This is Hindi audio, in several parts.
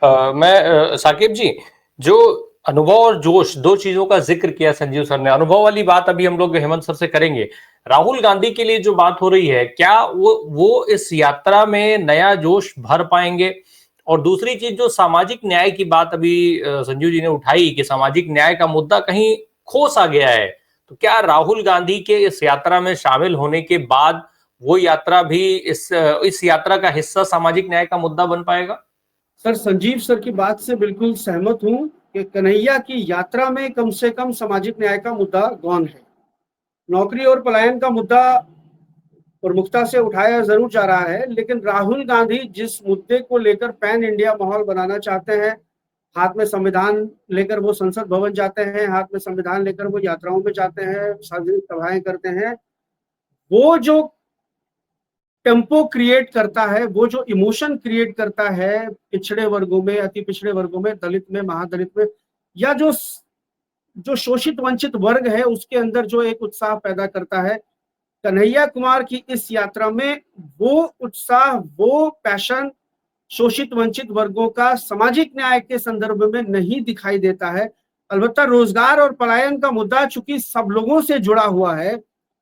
साकिब जी, जो अनुभव और जोश, दो चीजों का जिक्र किया संजीव सर ने। अनुभव वाली बात अभी हम लोग हेमंत सर से करेंगे। राहुल गांधी के लिए जो बात हो रही है, क्या वो इस यात्रा में नया जोश भर पाएंगे? और दूसरी चीज, जो सामाजिक न्याय की बात अभी संजीव जी ने उठाई कि सामाजिक न्याय का मुद्दा कहीं खो सा गया है, तो क्या राहुल गांधी के इस यात्रा में शामिल होने के बाद वो यात्रा भी इस यात्रा का हिस्सा सामाजिक न्याय का मुद्दा बन पाएगा? सर, संजीव सर की बात से बिल्कुल सहमत हूं कि कन्हैया की यात्रा में कम से कम सामाजिक न्याय का मुद्दा गौन है। नौकरी और पलायन का मुद्दा प्रमुखता से उठाया जरूर जा रहा है, लेकिन राहुल गांधी जिस मुद्दे को लेकर पैन इंडिया माहौल बनाना चाहते हैं, हाथ में संविधान लेकर वो संसद भवन जाते हैं, हाथ में संविधान लेकर वो यात्राओं में जाते हैं, सार्वजनिक सभाएं करते हैं, वो जो टेम्पो क्रिएट करता है, वो जो इमोशन क्रिएट करता है पिछड़े वर्गों में, अति पिछड़े वर्गों में, दलित में, महादलित में, या जो जो शोषित वंचित वर्ग है उसके अंदर जो एक उत्साह पैदा करता है, कन्हैया कुमार की इस यात्रा में वो उत्साह, वो पैशन शोषित वंचित वर्गों का सामाजिक न्याय के संदर्भ में नहीं दिखाई देता है। अलबत्ता रोजगार और पलायन का मुद्दा चूंकि सब लोगों से जुड़ा हुआ है,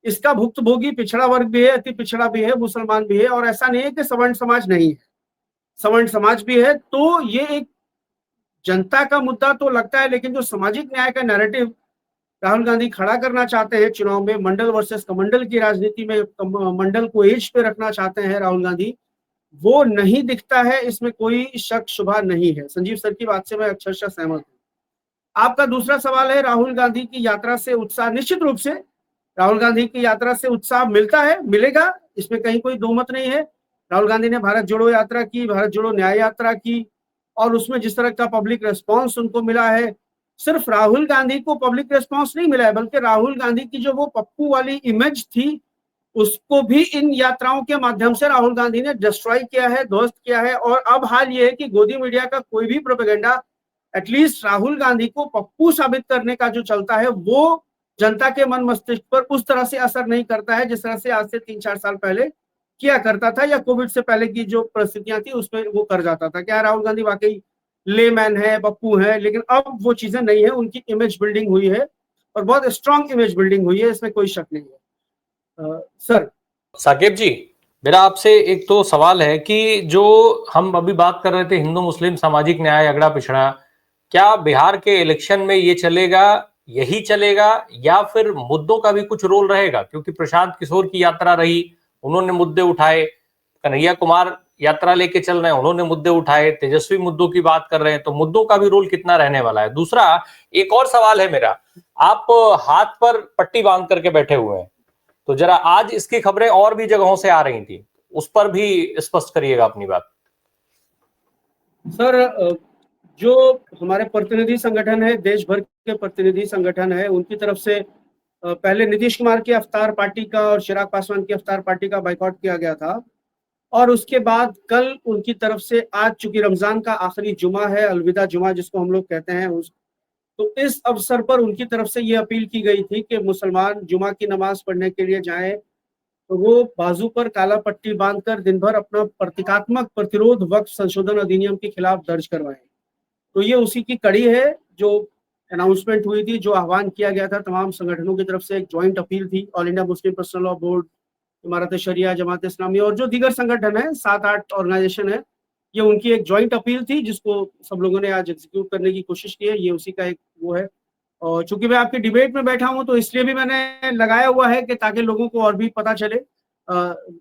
इसका भुक्तभोगी पिछड़ा वर्ग भी है, अति पिछड़ा भी है, मुसलमान भी है, और ऐसा नहीं है कि सवर्ण समाज नहीं है, सवर्ण समाज भी है। तो ये एक जनता का मुद्दा तो लगता है, लेकिन जो सामाजिक न्याय का नैरेटिव राहुल गांधी खड़ा करना चाहते हैं चुनाव में, मंडल वर्सेस कमंडल की राजनीति में मंडल को एज पे रखना चाहते हैं राहुल गांधी, वो नहीं दिखता है, इसमें कोई शक शुबा नहीं है। संजीव सर की बात से मैं अक्षरशः सहमत हूँ। आपका दूसरा सवाल है राहुल गांधी की यात्रा से उत्साह। निश्चित रूप से राहुल गांधी की यात्रा से उत्साह मिलता है, मिलेगा, इसमें कहीं कोई दो मत नहीं है। राहुल गांधी ने भारत जोड़ो यात्रा की, भारत जोड़ो न्याय यात्रा की, और उसमें जिस तरह का पब्लिक रेस्पॉन्स उनको मिला है, सिर्फ राहुल गांधी को पब्लिक रेस्पॉन्स नहीं मिला है, बल्कि राहुल गांधी की जो वो पप्पू वाली इमेज थी, उसको भी इन यात्राओं के माध्यम से राहुल गांधी ने डिस्ट्रॉय किया है, ध्वस्त किया है। और अब हाल ये है कि गोदी मीडिया का कोई भी प्रोपेगेंडा एटलीस्ट राहुल गांधी को पप्पू साबित करने का जो चलता है, वो जनता के मन मस्तिष्क पर उस तरह से असर नहीं करता है जिस तरह से आज से 3-4 साल पहले किया करता था, या कोविड से पहले की जो परिस्थितियां थी उसमें वो कर जाता था। क्या राहुल गांधी वाकई लेमैन है, पप्पू है? लेकिन अब वो चीजें नहीं है, उनकी इमेज बिल्डिंग हुई है और बहुत स्ट्रांग इमेज बिल्डिंग हुई है, इसमें कोई शक नहीं है। सर साकिब जी, मेरा आपसे एक तो सवाल है कि जो हम अभी बात कर रहे थे हिंदू मुस्लिम सामाजिक न्याय अगड़ा पिछड़ा, क्या बिहार के इलेक्शन में ये चलेगा, यही चलेगा, या फिर मुद्दों का भी कुछ रोल रहेगा? क्योंकि प्रशांत किशोर की यात्रा रही, उन्होंने मुद्दे उठाए, कन्हैया कुमार यात्रा लेके चल रहे हैं, उन्होंने मुद्दे उठाए, तेजस्वी मुद्दों की बात कर रहे हैं, तो मुद्दों का भी रोल कितना रहने वाला है? दूसरा एक और सवाल है मेरा, आप हाथ पर पट्टी बांध करके बैठे हुए हैं, तो जरा आज इसकी खबरें और भी जगहों से आ रही थी, उस पर भी स्पष्ट करिएगा अपनी बात। सर, जो हमारे प्रतिनिधि संगठन है, देश भर के प्रतिनिधि संगठन है, उनकी तरफ से पहले नीतीश कुमार की अवतार पार्टी का और चिराग पासवान की अवतार पार्टी का बाइकआउट किया गया था, और उसके बाद कल उनकी तरफ से, आज चूंकि रमजान का आखिरी जुमा है, अलविदा जुमा जिसको हम लोग कहते हैं, तो इस अवसर पर उनकी तरफ से ये अपील की गई थी कि मुसलमान जुमा की नमाज पढ़ने के लिए जाएं तो वो बाजू पर काला पट्टी बांधकर दिन भर अपना प्रतीकात्मक प्रतिरोध वक्फ संशोधन अधिनियम के खिलाफ दर्ज करवाएं। तो ये उसी की कड़ी है जो अनाउंसमेंट हुई थी, जो आह्वान किया गया था तमाम संगठनों की तरफ से। एक ज्वाइंट अपील थी, all India Muslim personal law board, इमारत शरिया, जमात इस्लामी और जो दीगर संगठन है, 7-8 ऑर्गेनाइजेशन है, ये उनकी एक ज्वाइंट अपील थी जिसको सब लोगों ने आज एग्जीक्यूट करने की कोशिश की है। ये उसी का एक वो है। और चूंकि मैं आपकी डिबेट में बैठा हूं तो इसलिए भी मैंने लगाया हुआ है कि ताकि लोगों को और भी पता चले।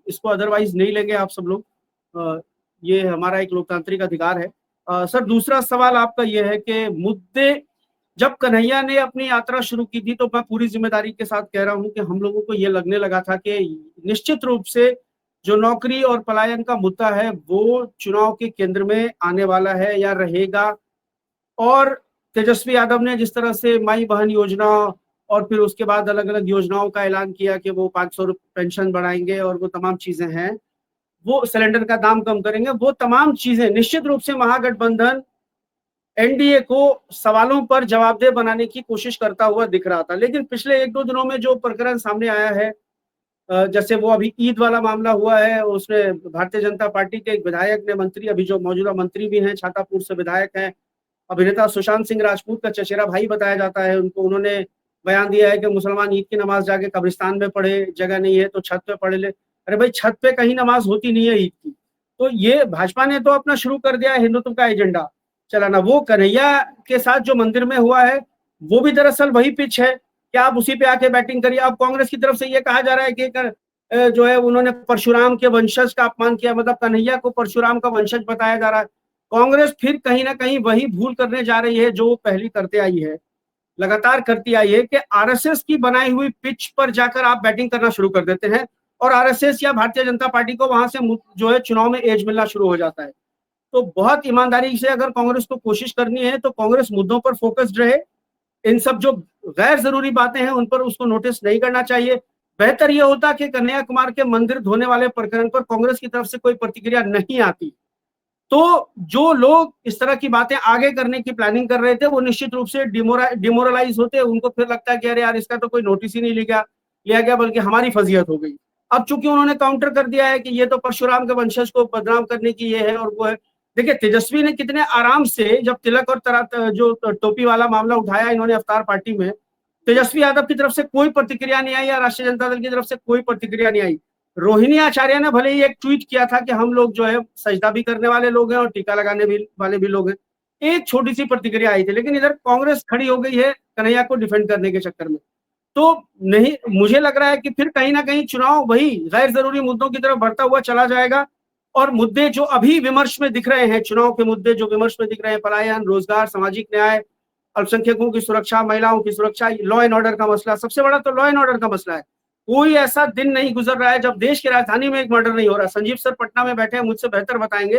इसको अदरवाइज नहीं लेंगे आप सब लोग, ये हमारा एक लोकतांत्रिक अधिकार है। सर, दूसरा सवाल आपका यह है कि मुद्दे, जब कन्हैया ने अपनी यात्रा शुरू की थी तो मैं पूरी जिम्मेदारी के साथ कह रहा हूं कि हम लोगों को यह लगने लगा था कि निश्चित रूप से जो नौकरी और पलायन का मुद्दा है वो चुनाव के केंद्र में आने वाला है या रहेगा। और तेजस्वी यादव ने जिस तरह से माई बहन योजना और फिर उसके बाद अलग अलग योजनाओं का ऐलान किया कि वो 500 पेंशन बढ़ाएंगे और वो तमाम चीजें हैं, वो सिलेंडर का दाम कम करेंगे, वो तमाम चीजें निश्चित रूप से महागठबंधन एनडीए को सवालों पर जवाबदेह बनाने की कोशिश करता हुआ दिख रहा था। लेकिन पिछले 1-2 दिनों में जो प्रकरण सामने आया है जैसे वो अभी ईद वाला मामला हुआ है, उसमें भारतीय जनता पार्टी के एक विधायक ने, मंत्री अभी जो मौजूदा मंत्री भी हैं, छातापुर से विधायक हैं, अभिनेता सुशांत सिंह राजपूत का चचेरा भाई बताया जाता है उनको, उन्होंने बयान दिया है कि मुसलमान ईद की नमाज जाके कब्रिस्तान में पढ़े, जगह नहीं है तो छत पे पढ़ ले। अरे भाई, छत पे कहीं नमाज होती नहीं है ईद की। तो ये भाजपा ने तो अपना शुरू कर दिया है हिंदुत्व का एजेंडा चलाना। वो कन्हैया के साथ जो मंदिर में हुआ है वो भी दरअसल वही पिच है कि आप उसी पे आके बैटिंग करिए। अब कांग्रेस की तरफ से ये कहा जा रहा है कि जो है उन्होंने परशुराम के वंशज का अपमान किया, मतलब कन्हैया को परशुराम का वंशज बताया जा रहा है। कांग्रेस फिर कहीं ना कहीं वही भूल करने जा रही है जो वो पहली करते आई है, लगातार करती आई है, कि आरएसएस की बनाई हुई पिच पर जाकर आप बैटिंग करना शुरू कर देते हैं और आरएसएस या भारतीय जनता पार्टी को वहां से जो है चुनाव में एज मिलना शुरू हो जाता है। तो बहुत ईमानदारी से अगर कांग्रेस को कोशिश करनी है तो कांग्रेस मुद्दों पर फोकस्ड रहे, इन सब जो गैर जरूरी बातें हैं उन पर उसको नोटिस नहीं करना चाहिए। बेहतर यह होता कि कन्हैया कुमार के मंदिर धोने वाले प्रकरण पर कांग्रेस की तरफ से कोई प्रतिक्रिया नहीं आती, तो जो लोग इस तरह की बातें आगे करने की प्लानिंग कर रहे थे वो निश्चित रूप से डिमोरलाइज होते। उनको फिर लगता है कि अरे यार, इसका तो कोई नोटिस ही नहीं लिया गया बल्कि हमारी फजीहत हो गई। अब चूंकि उन्होंने काउंटर कर दिया है कि ये तो परशुराम के वंशज को बदनाम करने की ये है और वो है। देखिए, तेजस्वी ने कितने आराम से, जब तिलक और जो टोपी वाला मामला उठाया इन्होंने अवतार पार्टी में, तेजस्वी यादव की तरफ से कोई प्रतिक्रिया नहीं आई या राष्ट्रीय जनता दल की तरफ से कोई प्रतिक्रिया नहीं आई। रोहिणी आचार्य ने भले ही एक ट्वीट किया था कि हम लोग जो है सजदा भी करने वाले लोग हैं और टीका लगाने वाले भी लोग हैं, एक छोटी सी प्रतिक्रिया आई थी। लेकिन इधर कांग्रेस खड़ी हो गई है कन्हैया को डिफेंड करने के चक्कर में। तो नहीं, मुझे लग रहा है कि फिर कहीं ना कहीं चुनाव वही गैर जरूरी मुद्दों की तरफ बढ़ता हुआ चला जाएगा और मुद्दे जो अभी विमर्श में दिख रहे हैं, चुनाव के मुद्दे जो विमर्श में दिख रहे हैं, पलायन, रोजगार, सामाजिक न्याय, अल्पसंख्यकों की सुरक्षा, महिलाओं की सुरक्षा, लॉ एंड ऑर्डर का मसला, सबसे बड़ा तो लॉ एंड ऑर्डर का मसला है। कोई ऐसा दिन नहीं गुजर रहा है जब देश की राजधानी में एक मर्डर नहीं हो रहा। संजीव सर पटना में बैठे हैं, मुझसे बेहतर बताएंगे,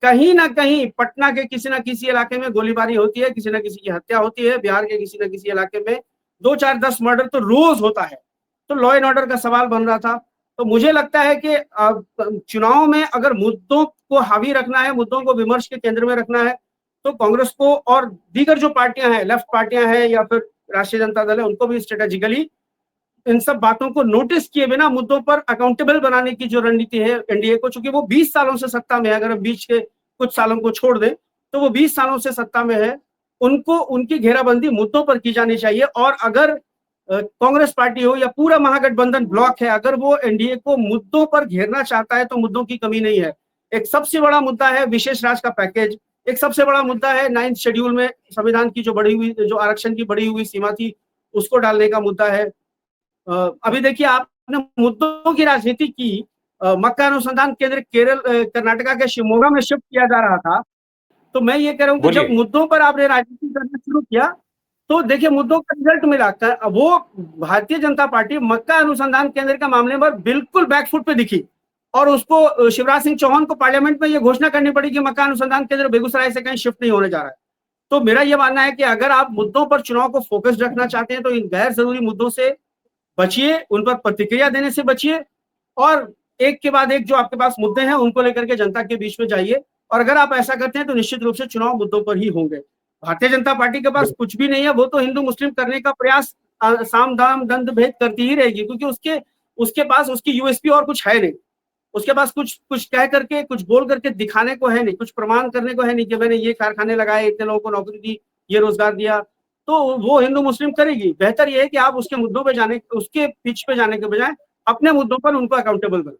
कहीं ना कहीं पटना के किसी न किसी इलाके में गोलीबारी होती है, किसी न किसी की हत्या होती है, बिहार के किसी न किसी इलाके में 2, 4, 10 मर्डर तो रोज होता है। तो लॉ एंड ऑर्डर का सवाल बन रहा था। तो मुझे लगता है कि चुनाव में अगर मुद्दों को हावी रखना है, मुद्दों को विमर्श के केंद्र में रखना है, तो कांग्रेस को और दीगर जो पार्टियां हैं, लेफ्ट पार्टियां हैं या फिर राष्ट्रीय जनता दल है, उनको भी स्ट्रेटेजिकली इन सब बातों को नोटिस किए बिना मुद्दों पर अकाउंटेबल बनाने की जो रणनीति है एनडीए को, चूंकि वो 20 सालों से सत्ता में है, अगर हम बीच के कुछ सालों को छोड़ दें तो वो 20 सालों से सत्ता में है, उनको उनकी घेराबंदी मुद्दों पर की जानी चाहिए। और अगर कांग्रेस पार्टी हो या पूरा महागठबंधन ब्लॉक है, अगर वो एनडीए को मुद्दों पर घेरना चाहता है तो मुद्दों की कमी नहीं है। एक सबसे बड़ा मुद्दा है विशेष राज्य का पैकेज, एक सबसे बड़ा मुद्दा है 9th शेड्यूल में संविधान की जो आरक्षण की बढ़ी हुई सीमा थी उसको डालने का मुद्दा है। अभी देखिए, आपने मुद्दों की राजनीति की, मक्का अनुसंधान केंद्र कर्नाटका के शिवमोगा में शिफ्ट किया जा रहा था। तो मैं ये कह रहा हूँ कि जब मुद्दों पर आपने राजनीति करना शुरू किया तो देखिए मुद्दों का रिजल्ट मिला। वो भारतीय जनता पार्टी मक्का अनुसंधान केंद्र के मामले पर बिल्कुल बैकफुट पे दिखी और उसको शिवराज सिंह चौहान को पार्लियामेंट में ये घोषणा करनी पड़ी कि मक्का अनुसंधान केंद्र बेगूसराय से कहीं शिफ्ट नहीं होने जा रहा है। तो मेरा ये मानना है कि अगर आप मुद्दों पर चुनाव को फोकस रखना चाहते हैं तो इन गैर जरूरी मुद्दों से बचिए, उन पर प्रतिक्रिया देने से बचिए और एक के बाद एक जो आपके पास मुद्दे हैं उनको लेकर के जनता के बीच में जाइए। और अगर आप ऐसा करते हैं तो निश्चित रूप से चुनाव मुद्दों पर ही होंगे। भारतीय जनता पार्टी के पास कुछ भी नहीं है, वो तो हिंदू मुस्लिम करने का प्रयास साम दाम दंड भेद करती ही रहेगी, क्योंकि उसके पास उसकी यूएसपी और कुछ है नहीं। उसके पास कुछ कह करके, कुछ बोल करके दिखाने को है नहीं, कुछ प्रमाण करने को है नहीं कि मैंने ये कारखाने लगाए, इतने लोगों को नौकरी दी, ये रोजगार दिया। तो वो हिंदू मुस्लिम करेगी। बेहतर ये है कि आप उसके मुद्दों पे जाने, उसके पिच पे जाने के बजाय अपने मुद्दों पर उनको अकाउंटेबल करें।